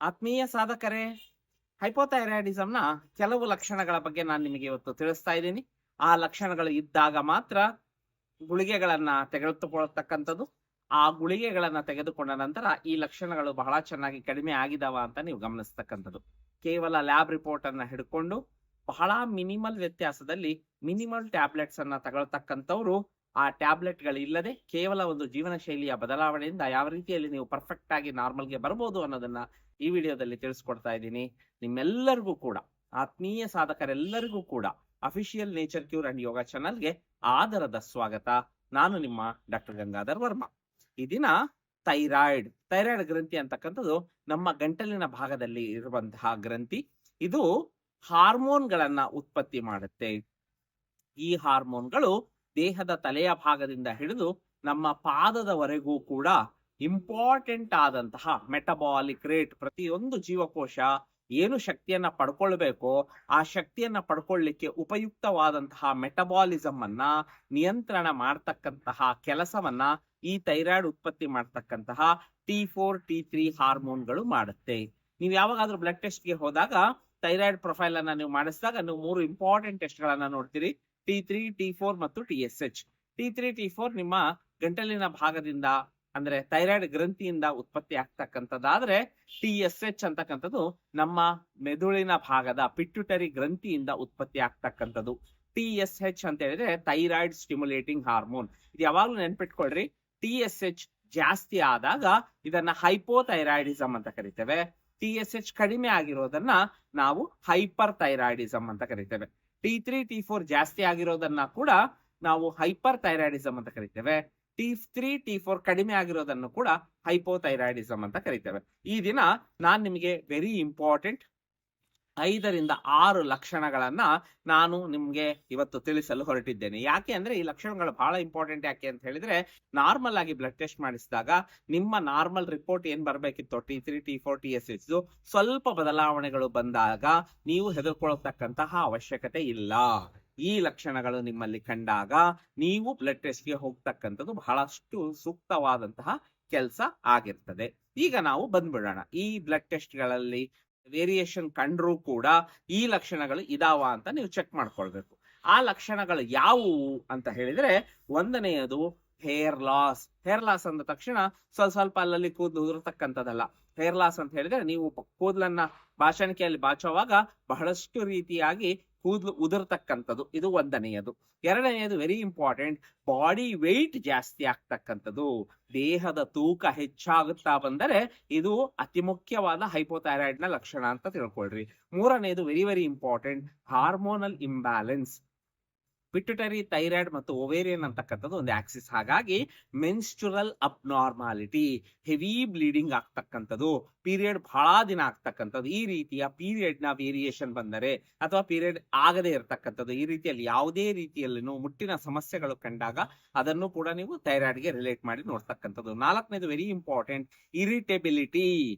ಆತ್ಮೀಯ ಸಾಧಕರೇ, ಹೈಪೋಥೈರಾಯ್ಡಿಸಂನ ಕೆಲವು ಲಕ್ಷಣಗಳ ಬಗ್ಗೆ ನಾನು ನಿಮಗೆ ಇವತ್ತು ತಿಳಿಸ್ತಾ ಇದ್ದೀನಿ. ಆ ಲಕ್ಷಣಗಳು ಇದ್ದಾಗ ಮಾತ್ರ ಗುಳಿಗೆಗಳನ್ನ ತೆಗೆದುಕೊಳ್ಳತಕ್ಕಂಥದ್ದು. ಆ ಗುಳಿಗೆಗಳನ್ನ ತೆಗೆದುಕೊಂಡ ನಂತರ ಈ ಲಕ್ಷಣಗಳು ಬಹಳ ಚೆನ್ನಾಗಿ ಕಡಿಮೆ ಆಗಿದಾವ ಅಂತ ನೀವು ಗಮನಿಸ್ತಕ್ಕಂಥದ್ದು. ಕೇವಲ ಲ್ಯಾಬ್ ರಿಪೋರ್ಟ್ ಅನ್ನ ಹಿಡ್ಕೊಂಡು ಬಹಳ ಮಿನಿಮಲ್ ವ್ಯತ್ಯಾಸದಲ್ಲಿ ಮಿನಿಮಲ್ ಟ್ಯಾಬ್ಲೆಟ್ಸ್ ಅನ್ನ ತಗೊಳ್ತಕ್ಕಂಥವ್ರು ಆ ಟ್ಯಾಬ್ಲೆಟ್ಗಳು ಇಲ್ಲದೆ ಕೇವಲ ಒಂದು ಜೀವನ ಶೈಲಿಯ ಬದಲಾವಣೆಯಿಂದ ಯಾವ ರೀತಿಯಲ್ಲಿ ನೀವು ಪರ್ಫೆಕ್ಟ್ ಆಗಿ ನಾರ್ಮಲ್ಗೆ ಬರ್ಬೋದು ಅನ್ನೋದನ್ನ ಈ ವಿಡಿಯೋದಲ್ಲಿ ತಿಳಿಸ್ಕೊಡ್ತಾ ಇದ್ದೀನಿ. ನಿಮ್ಮೆಲ್ಲರಿಗೂ ಕೂಡ, ಆತ್ಮೀಯ ಸಾಧಕರೆಲ್ಲರಿಗೂ ಕೂಡ ಅಫಿಷಿಯಲ್ ನೇಚರ್ ಕ್ಯೂರ್ ಅಂಡ್ ಯೋಗ ಚಾನಲ್ಗೆ ಆದರದ ಸ್ವಾಗತ. ನಾನು ನಿಮ್ಮ ಡಾಕ್ಟರ್ ಗಂಗಾಧರ್ ವರ್ಮಾ. ಈ ದಿನ ಥೈರಾಯ್ಡ್ ಗ್ರಂಥಿ ಅಂತಕ್ಕಂಥದ್ದು ನಮ್ಮ ಗಂಟಲಿನ ಭಾಗದಲ್ಲಿ ಇರುವಂತಹ ಗ್ರಂಥಿ. ಇದು ಹಾರ್ಮೋನ್ಗಳನ್ನ ಉತ್ಪತ್ತಿ ಮಾಡುತ್ತೆ. ಈ ಹಾರ್ಮೋನ್ಗಳು ದೇಹದ ತಲೆಯ ಭಾಗದಿಂದ ಹಿಡಿದು ನಮ್ಮ ಪಾದದವರೆಗೂ ಕೂಡ ಇಂಪಾರ್ಟೆಂಟ್ ಆದಂತಹ ಮೆಟಬಾಲಿಕ್ ರೇಟ್, ಪ್ರತಿಯೊಂದು ಜೀವಕೋಶ ಏನು ಶಕ್ತಿಯನ್ನ ಪಡ್ಕೊಳ್ಬೇಕೋ ಆ ಶಕ್ತಿಯನ್ನ ಪಡ್ಕೊಳ್ಳಿಕ್ಕೆ ಉಪಯುಕ್ತವಾದಂತಹ ಮೆಟಬಾಲಿಸಮ್ ಅನ್ನ ನಿಯಂತ್ರಣ ಮಾಡ್ತಕ್ಕಂತಹ ಕೆಲಸವನ್ನ ಈ ಥೈರಾಯ್ಡ್ ಉತ್ಪತ್ತಿ ಮಾಡ್ತಕ್ಕಂತಹ T4 T3 ಹಾರ್ಮೋನ್ಗಳು ಮಾಡುತ್ತೆ. ನೀವು ಯಾವಾಗಾದ್ರೂ ಬ್ಲಡ್ ಟೆಸ್ಟ್ಗೆ ಹೋದಾಗ ಥೈರಾಯ್ಡ್ ಪ್ರೊಫೈಲ್ ಅನ್ನ ನೀವು ಮಾಡಿಸಿದಾಗ ನೀವು 3 ಇಂಪಾರ್ಟೆಂಟ್ ಟೆಸ್ಟ್ ಗಳನ್ನ ನೋಡ್ತೀರಿ: T3, T4 ಮತ್ತು TSH. T3, T4 ನಿಮ್ಮ ಗಂಟಲಿನ ಭಾಗದಿಂದ ಅಂದ್ರೆ ಥೈರಾಯ್ಡ್ ಗ್ರಂಥಿಯಿಂದ ಉತ್ಪತ್ತಿ ಆಗ್ತಕ್ಕಂಥದ್ದಾದ್ರೆ, TSH ಅಂತಕ್ಕಂಥದ್ದು ನಮ್ಮ ಮೆದುಳಿನ ಭಾಗದ ಪಿಟ್ಯುಟರಿ ಗ್ರಂಥಿಯಿಂದ ಉತ್ಪತ್ತಿ ಆಗ್ತಕ್ಕಂಥದ್ದು. TSH ಅಂತ ಹೇಳಿದ್ರೆ ಥೈರಾಯ್ಡ್ ಸ್ಟಿಮ್ಯುಲೇಟಿಂಗ್ ಹಾರ್ಮೋನ್. ಇದು ಯಾವಾಗ್ಲೂ ನೆನ್ಪಿಟ್ಕೊಳ್ರಿ, TSH ಜಾಸ್ತಿ ಆದಾಗ ಇದನ್ನ ಹೈಪೋಥೈರಾಯ್ಡಿಸಮ್ ಅಂತ ಕರಿತೇವೆ. TSH ಕಡಿಮೆ ಆಗಿರೋದನ್ನ ನಾವು ಹೈಪರ್ ಥೈರಾಯ್ಡಿಸಮ್ ಅಂತ ಕರಿತೇವೆ. T3, T4 ಜಾಸ್ತಿ ಆಗಿರೋದನ್ನ ಕೂಡ ನಾವು ಹೈಪರ್ ಥೈರಾಯ್ಡಿಸಮ್ ಅಂತ ಕರಿತೇವೆ. T3, T4 ಕಡಿಮೆ ಆಗಿರೋದನ್ನು ಕೂಡ ಹೈಪೋಥೈರಾಯ್ಡಿಸಮ್ ಅಂತ ಕರಿತೇವೆ. ಈ ದಿನ ನಾನು ನಿಮಗೆ ವೆರಿ ಇಂಪಾರ್ಟೆಂಟ್ 5 ರಿಂದ 6 ಲಕ್ಷಣಗಳನ್ನ ನಾನು ನಿಮ್ಗೆ ಇವತ್ತು ತಿಳಿಸಲು ಹೊರಟಿದ್ದೇನೆ. ಯಾಕೆ ಅಂದ್ರೆ ಈ ಲಕ್ಷಣಗಳು ಬಹಳ ಇಂಪಾರ್ಟೆಂಟ್. ಯಾಕೆ ಅಂತ ಹೇಳಿದ್ರೆ, ನಾರ್ಮಲ್ ಆಗಿ ಬ್ಲಡ್ ಟೆಸ್ಟ್ ಮಾಡಿಸಿದಾಗ ನಿಮ್ಮ ನಾರ್ಮಲ್ ರಿಪೋರ್ಟ್ ಏನ್ ಬರ್ಬೇಕಿತ್ತು, T3, T4, TSH ಸ್ವಲ್ಪ ಬದಲಾವಣೆಗಳು ಬಂದಾಗ ನೀವು ಹೆದರ್ಕೊಳ್ತಕ್ಕಂತಹ ಅವಶ್ಯಕತೆ ಇಲ್ಲ. ಈ ಲಕ್ಷಣಗಳು ನಿಮ್ಮಲ್ಲಿ ಕಂಡಾಗ ನೀವು ಬ್ಲಡ್ ಟೆಸ್ಟ್ಗೆ ಹೋಗ್ತಕ್ಕಂಥದ್ದು ಬಹಳಷ್ಟು ಸೂಕ್ತವಾದಂತಹ ಕೆಲಸ ಆಗಿರ್ತದೆ. ಈಗ ನಾವು ಬಂದ್ಬಿಡೋಣ. ಈ ಬ್ಲಡ್ ಟೆಸ್ಟ್ಗಳಲ್ಲಿ ವೇರಿಯೇಷನ್ ಕಂಡ್ರೂ ಕೂಡ ಈ ಲಕ್ಷಣಗಳು ಇದಾವ ಅಂತ ನೀವು ಚೆಕ್ ಮಾಡ್ಕೊಳ್ಬೇಕು. ಆ ಲಕ್ಷಣಗಳು ಯಾವುವು ಅಂತ ಹೇಳಿದ್ರೆ, ಒಂದನೆಯದು ಹೇರ್ ಲಾಸ್. ಹೇರ್ ಲಾಸ್ ಅಂದ ತಕ್ಷಣ ಸ್ವಲ್ಪ ಅಲ್ಲಲ್ಲಿ ಕೂದಲು ಉದುರತಕ್ಕಂಥದ್ದಲ್ಲ. ಹೇರ್ ಲಾಸ್ ಅಂತ ಹೇಳಿದ್ರೆ ನೀವು ಕೂದಲನ್ನ ಭಾಷಣಿಕೆಯಲ್ಲಿ ಬಾಚುವಾಗ ಬಹಳಷ್ಟು ರೀತಿಯಾಗಿ ಕೂದಲು ಉದುರ್ತಕ್ಕಂಥದ್ದು, ಇದು ಒಂದನೆಯದು. ಎರಡನೆಯದು ವೆರಿ ಇಂಪಾರ್ಟೆಂಟ್, ಬಾಡಿ ವೆಯ್ಟ್ ಜಾಸ್ತಿ ಆಗ್ತಕ್ಕಂಥದ್ದು. ದೇಹದ ತೂಕ ಹೆಚ್ಚಾಗುತ್ತಾ ಬಂದರೆ ಇದು ಅತಿ ಮುಖ್ಯವಾದ ಹೈಪೋಥೈರಾಯ್ಡ್ ನ ಲಕ್ಷಣ ಅಂತ ತಿಳ್ಕೊಳ್ರಿ. ಮೂರನೆಯದು very very important, hormonal imbalance. Pituitary, thyroid ಮತ್ತು ಓವೇರಿಯನ್ ಅಂತಕ್ಕಂಥದ್ದು ಒಂದು ಆಕ್ಸಿಸ್. ಹಾಗಾಗಿ ಮೆನ್ಸ್ಚುರಲ್ ಅಬ್ನಾರ್ಮಾಲಿಟಿ, ಹೆವಿ ಬ್ಲೀಡಿಂಗ್ ಆಗ್ತಕ್ಕಂಥದ್ದು, ಪೀರಿಯಡ್ ಬಹಳ ದಿನ ಆಗ್ತಕ್ಕಂಥದ್ದು, ಈ ರೀತಿಯ ಪೀರಿಯಡ್ ನ ವೇರಿಯೇಷನ್ ಬಂದರೆ ಅಥವಾ ಪೀರಿಯಡ್ ಆಗದೆ ಇರತಕ್ಕಂಥದ್ದು, ಈ ರೀತಿಯಲ್ಲಿ ಯಾವುದೇ ರೀತಿಯಲ್ಲಿ ಮುಟ್ಟಿನ ಸಮಸ್ಯೆಗಳು ಕಂಡಾಗ ಅದನ್ನು ಕೂಡ ನೀವು ಥೈರಾಯ್ಡ್ ಗೆ ರಿಲೇಟ್ ಮಾಡಿ ನೋಡ್ತಕ್ಕಂಥದ್ದು. ನಾಲ್ಕನೇದು ವೆರಿ ಇಂಪಾರ್ಟೆಂಟ್, ಇರಿಟೇಬಿಲಿಟಿ.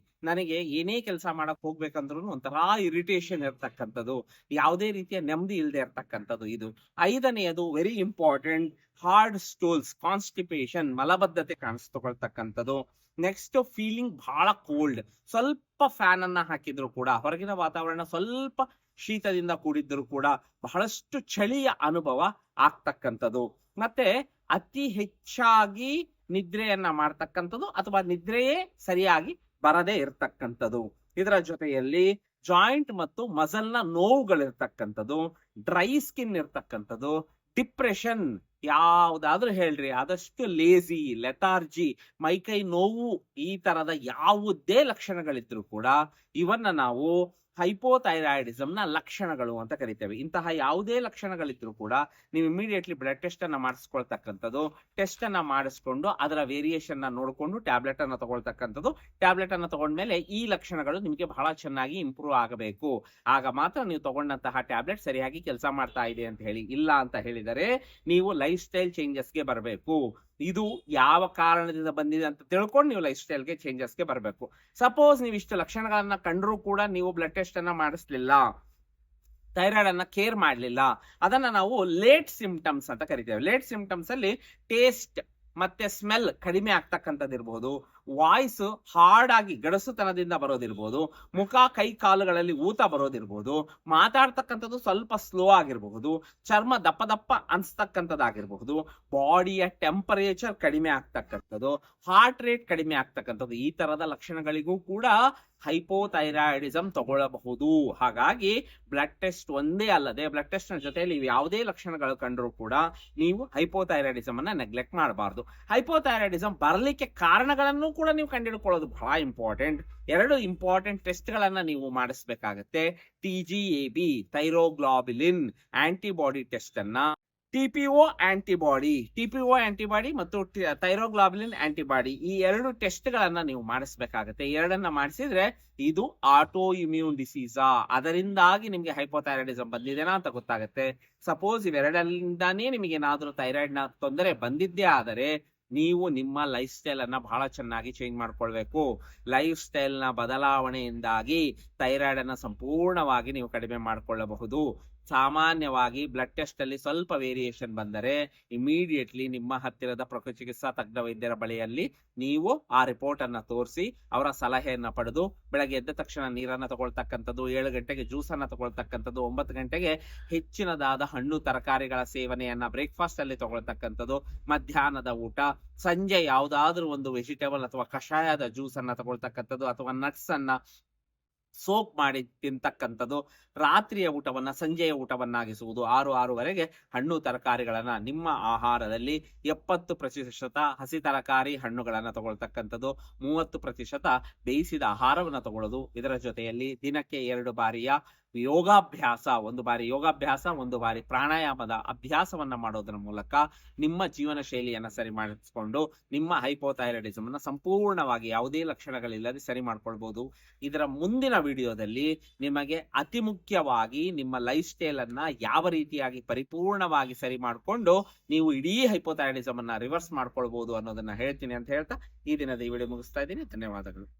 ನನಗೆ ಏನೇ ಕೆಲಸ ಮಾಡಕ್ ಹೋಗ್ಬೇಕಂದ್ರೂ ಒಂಥರ ಇರಿಟೇಷನ್ ಇರ್ತಕ್ಕಂಥದ್ದು, ಯಾವುದೇ ರೀತಿಯ ನೆಮ್ಮದಿ ಇಲ್ಲದೆ ಇರ್ತಕ್ಕಂಥದ್ದು ಇದು. ಐದನೆಯದು very important, hard stools, constipation, ಮಲಬದ್ಧತೆ ಕಾಣಿಸ್ತಕೊಳ್ತಕ್ಕಂಥದ್ದು. ನೆಕ್ಸ್ಟ್, ಫೀಲಿಂಗ್ ಬಹಳ ಕೋಲ್ಡ್. ಸ್ವಲ್ಪ ಫ್ಯಾನ್ ಅನ್ನ ಹಾಕಿದ್ರು ಕೂಡ, ಹೊರಗಿನ ವಾತಾವರಣ ಸ್ವಲ್ಪ ಶೀತದಿಂದ ಕೂಡಿದ್ರು ಕೂಡ ಬಹಳಷ್ಟು ಚಳಿಯ ಅನುಭವ ಆಗ್ತಕ್ಕಂಥದ್ದು. ಮತ್ತೆ ಅತಿ ಹೆಚ್ಚಾಗಿ ನಿದ್ರೆಯನ್ನ ಮಾಡ್ತಕ್ಕಂಥದ್ದು ಅಥವಾ ನಿದ್ರೆಯೇ ಸರಿಯಾಗಿ ಬರದೇ ಇರ್ತಕ್ಕಂಥದ್ದು. ಇದರ ಜೊತೆಯಲ್ಲಿ ಜಾಯಿಂಟ್ ಮತ್ತು ಮಸಲ್ ನ ನೋವುಗಳಿರ್ತಕ್ಕಂಥದ್ದು, ಡ್ರೈ ಸ್ಕಿನ್ ಇರ್ತಕ್ಕಂಥದ್ದು, ಡಿಪ್ರೆಷನ್, ಯಾವ್ದಾದ್ರೂ ಹೇಳ್ರಿ, ಆದಷ್ಟು ಲೇಜಿ, ಲೆಥಾರ್ಜಿ, ಮೈಕೈ ನೋವು, ಈ ತರದ ಯಾವುದೇ ಲಕ್ಷಣಗಳಿದ್ರು ಕೂಡ ಇವನ್ನ ನಾವು ಹೈಪೋಥೈರಾಯ್ಡಿಸಮ್ ನ ಲಕ್ಷಣಗಳು ಅಂತ ಕರಿತೇವೆ. ಇಂತಹ ಯಾವುದೇ ಲಕ್ಷಣಗಳಿದ್ರು ಕೂಡ ನೀವು ಇಮಿಡಿಯೇಟ್ಲಿ ಬ್ಲಡ್ ಟೆಸ್ಟ್ ಅನ್ನ ಮಾಡಿಸ್ಕೊಳ್ತಕ್ಕಂಥದ್ದು. ಟೆಸ್ಟ್ ಅನ್ನ ಮಾಡಿಸ್ಕೊಂಡು ಅದರ ವೇರಿಯೇಷನ್ ನ ನೋಡಿಕೊಂಡು ಟ್ಯಾಬ್ಲೆಟ್ ಅನ್ನ ತಗೊಳ್ತಕ್ಕಂಥದ್ದು. ಟ್ಯಾಬ್ಲೆಟ್ ಅನ್ನ ತಗೊಂಡ್ಮೇಲೆ ಈ ಲಕ್ಷಣಗಳು ನಿಮಗೆ ಬಹಳ ಚೆನ್ನಾಗಿ ಇಂಪ್ರೂವ್ ಆಗಬೇಕು. ಆಗ ಮಾತ್ರ ನೀವು ತಗೊಂಡಂತಹ ಟ್ಯಾಬ್ಲೆಟ್ ಸರಿಯಾಗಿ ಕೆಲಸ ಮಾಡ್ತಾ ಇದೆ ಅಂತ ಹೇಳಿ. ಇಲ್ಲ ಅಂತ ಹೇಳಿದರೆ ನೀವು ಲೈಫ್ ಸ್ಟೈಲ್ ಚೇಂಜಸ್ಗೆ ಬರಬೇಕು. ಇದು ಯಾವ ಕಾರಣದಿಂದ ಬಂದಿದೆ ಅಂತ ತಿಳ್ಕೊಂಡು ನೀವು ಲೈಫ್ ಸ್ಟೈಲ್ಗೆ ಚೇಂಜಸ್ಗೆ ಬರಬೇಕು. ಸಪೋಸ್ ನೀವು ಇಷ್ಟು ಲಕ್ಷಣಗಳನ್ನ ಕಂಡ್ರೂ ಕೂಡ ನೀವು ಬ್ಲಡ್ ಟೆಸ್ಟ್ ಅನ್ನ ಮಾಡಿಸ್ಲಿಲ್ಲ, ಥೈರಾಯ್ಡ್ ಅನ್ನ ಕೇರ್ ಮಾಡಲಿಲ್ಲ, ಅದನ್ನ ನಾವು ಲೇಟ್ ಸಿಂಪ್ಟಮ್ಸ್ ಅಂತ ಕರಿತೇವೆ. ಲೇಟ್ ಸಿಂಪ್ಟಮ್ಸ್ ಅಲ್ಲಿ ಟೇಸ್ಟ್ ಮತ್ತೆ ಸ್ಮೆಲ್ ಕಡಿಮೆ ಆಗ್ತಕ್ಕಂಥದ್ದು ಇರಬಹುದು, ವಾಯ್ಸ್ ಹಾರ್ಡ್ ಆಗಿ ಗಡಸುತನದಿಂದ ಬರೋದಿರ್ಬೋದು, ಮುಖ ಕೈ ಕಾಲುಗಳಲ್ಲಿ ಊತ ಬರೋದಿರ್ಬೋದು, ಮಾತಾಡ್ತಕ್ಕಂಥದ್ದು ಸ್ವಲ್ಪ ಸ್ಲೋ ಆಗಿರಬಹುದು, ಚರ್ಮ ದಪ್ಪ ದಪ್ಪ ಅನ್ಸ್ತಕ್ಕಂಥದ್ದಾಗಿರ್ಬಹುದು, ಬಾಡಿಯ ಟೆಂಪರೇಚರ್ ಕಡಿಮೆ ಆಗ್ತಕ್ಕಂಥದ್ದು, ಹಾರ್ಟ್ ರೇಟ್ ಕಡಿಮೆ ಆಗ್ತಕ್ಕಂಥದ್ದು, ಈ ತರದ ಲಕ್ಷಣಗಳಿಗೂ ಕೂಡ ಹೈಪೋಥೈರಾಯ್ಡಿಸಮ್ ತಗೊಳ್ಳಬಹುದು. ಹಾಗಾಗಿ ಬ್ಲಡ್ ಟೆಸ್ಟ್ ಒಂದೇ ಅಲ್ಲದೆ ಬ್ಲಡ್ ಟೆಸ್ಟ್ ನ ಜೊತೆಯಲ್ಲಿ ಯಾವುದೇ ಲಕ್ಷಣಗಳು ಕಂಡರೂ ಕೂಡ ನೀವು ಹೈಪೋಥೈರಾಯ್ಡಿಸಮ್ ಅನ್ನ ನೆಗ್ಲೆಕ್ಟ್ ಮಾಡಬಾರ್ದು. ಹೈಪೋಥೈರಾಯ್ಡಿಸಮ್ ಬರಲಿಕ್ಕೆ ಕಾರಣಗಳನ್ನು ಕೂಡ ನೀವು ಕಂಡುಹಿಡ್ಕೊಳ್ಳೋದು ಬಹಳ ಇಂಪಾರ್ಟೆಂಟ್. 2 ಇಂಪಾರ್ಟೆಂಟ್ ಟೆಸ್ಟ್ ಗಳನ್ನ ನೀವು ಮಾಡಿಸಬೇಕಾಗತ್ತೆ. TGAB ಥೈರೋಗ್ಲಾಬುಲಿನ್ ಆಂಟಿಬಾಡಿ ಟೆಸ್ಟ್ ಅನ್ನ, TPO ಆಂಟಿಬಾಡಿ ಮತ್ತು ಥೈರೋಗ್ಲಾಬುಲಿನ್ ಆಂಟಿಬಾಡಿ, ಈ 2 ಟೆಸ್ಟ್ ಗಳನ್ನ ನೀವು ಮಾಡಿಸಬೇಕಾಗತ್ತೆ. 2 ಮಾಡಿಸಿದ್ರೆ ಇದು ಆಟೋ ಇಮ್ಯೂನ್ ಡಿಸೀಸಾ, ಅದರಿಂದಾಗಿ ನಿಮ್ಗೆ ಹೈಪೋಥೈರಾಯ್ಡಿಸಮ್ ಬಂದಿದೆನಾ ಅಂತ ಗೊತ್ತಾಗುತ್ತೆ. ಸಪೋಸ್ ಇವೆರಡರಿಂದಾನೇ ನಿಮಗೆ ಏನಾದ್ರೂ ಥೈರಾಯ್ಡ್ ನ ತೊಂದರೆ ಬಂದಿದ್ದೇ ಆದರೆ ನೀವು ನಿಮ್ಮ ಲೈಫ್ ಸ್ಟೈಲ್ ಅನ್ನ ಬಹಳ ಚೆನ್ನಾಗಿ ಚೇಂಜ್ ಮಾಡ್ಕೊಳ್ಬೇಕು. ಲೈಫ್ ಸ್ಟೈಲ್ ನ ಬದಲಾವಣೆಯಿಂದಾಗಿ ಥೈರಾಯ್ಡ್ ಅನ್ನ ಸಂಪೂರ್ಣವಾಗಿ ನೀವು ಕಡಿಮೆ ಮಾಡಿಕೊಳ್ಳಬಹುದು. ಸಾಮಾನ್ಯವಾಗಿ ಬ್ಲಡ್ ಟೆಸ್ಟ್ ಅಲ್ಲಿ ಸ್ವಲ್ಪ ವೇರಿಯೇಷನ್ ಬಂದರೆ ಇಮಿಡಿಯೇಟ್ಲಿ ನಿಮ್ಮ ಹತ್ತಿರದ ಪ್ರಕೃತಿ ಚಿಕಿತ್ಸಾ ತಜ್ಞ ವೈದ್ಯರ ಬಳಿಯಲ್ಲಿ ನೀವು ಆ ರಿಪೋರ್ಟ್ ಅನ್ನ ತೋರಿಸಿ ಅವರ ಸಲಹೆಯನ್ನ ಪಡೆದು ಬೆಳಗ್ಗೆ ಎದ್ದ ತಕ್ಷಣ ನೀರನ್ನ ತಗೊಳ್ತಕ್ಕಂಥದ್ದು, 7 ಗಂಟೆಗೆ ಜ್ಯೂಸ್ ಅನ್ನ ತಗೊಳ್ತಕ್ಕಂಥದ್ದು, 9 ಗಂಟೆಗೆ ಹೆಚ್ಚಿನದಾದ ಹಣ್ಣು ತರಕಾರಿಗಳ ಸೇವನೆಯನ್ನ ಬ್ರೇಕ್ಫಾಸ್ಟ್ ಅಲ್ಲಿ ತಗೊಳ್ತಕ್ಕಂಥದ್ದು, ಮಧ್ಯಾಹ್ನದ ಊಟ, ಸಂಜೆ ಯಾವುದಾದ್ರೂ ಒಂದು ವೆಜಿಟೇಬಲ್ ಅಥವಾ ಕಷಾಯದ ಜ್ಯೂಸ್ ಅನ್ನ ತಗೊಳ್ತಕ್ಕಂಥದ್ದು ಅಥವಾ ನಟ್ಸ್ ಅನ್ನ ಸೋಪ್ ಮಾಡಿ ತಿಂತಕ್ಕಂಥದ್ದು, ರಾತ್ರಿಯ ಊಟವನ್ನ ಸಂಜೆಯ ಊಟವನ್ನಾಗಿಸುವುದು, 6-6:30 ಹಣ್ಣು ತರಕಾರಿಗಳನ್ನ ನಿಮ್ಮ ಆಹಾರದಲ್ಲಿ 70% ಹಸಿ ತರಕಾರಿ ಹಣ್ಣುಗಳನ್ನ ತಗೊಳ್ತಕ್ಕಂಥದ್ದು, 30% ಬೇಯಿಸಿದ ಆಹಾರವನ್ನ ತಗೊಳ್ಳೋದು. ಇದರ ಜೊತೆಯಲ್ಲಿ ದಿನಕ್ಕೆ 2 ಬಾರಿಯ ಯೋಗಾಭ್ಯಾಸ, 1 ಬಾರಿ ಯೋಗಾಭ್ಯಾಸ, 1 ಬಾರಿ ಪ್ರಾಣಾಯಾಮದ ಅಭ್ಯಾಸವನ್ನ ಮಾಡೋದ್ರ ಮೂಲಕ ನಿಮ್ಮ ಜೀವನ ಶೈಲಿಯನ್ನ ಸರಿ ಮಾಡಿಸ್ಕೊಂಡು ನಿಮ್ಮ ಹೈಪೋಥೈರಾಯ್ಡಿಸಮ್ ಅನ್ನ ಸಂಪೂರ್ಣವಾಗಿ ಯಾವುದೇ ಲಕ್ಷಣಗಳಿಲ್ಲದೆ ಸರಿ ಮಾಡ್ಕೊಳ್ಬಹುದು. ಇದರ ಮುಂದಿನ ವಿಡಿಯೋದಲ್ಲಿ ನಿಮಗೆ ಅತಿ ಮುಖ್ಯವಾಗಿ ನಿಮ್ಮ ಲೈಫ್ ಸ್ಟೈಲ್ ಅನ್ನ ಯಾವ ರೀತಿಯಾಗಿ ಪರಿಪೂರ್ಣವಾಗಿ ಸರಿ ಮಾಡಿಕೊಂಡು ನೀವು ಇಡೀ ಹೈಪೋಥೈರಾಯ್ಡಿಸಮ್ ಅನ್ನ ರಿವರ್ಸ್ ಮಾಡ್ಕೊಳ್ಬಹುದು ಅನ್ನೋದನ್ನ ಹೇಳ್ತೀನಿ ಅಂತ ಹೇಳ್ತಾ ಈ ದಿನದ ಈ ವಿಡಿಯೋ ಮುಗಿಸ್ತಾ ಇದ್ದೀನಿ. ಧನ್ಯವಾದಗಳು.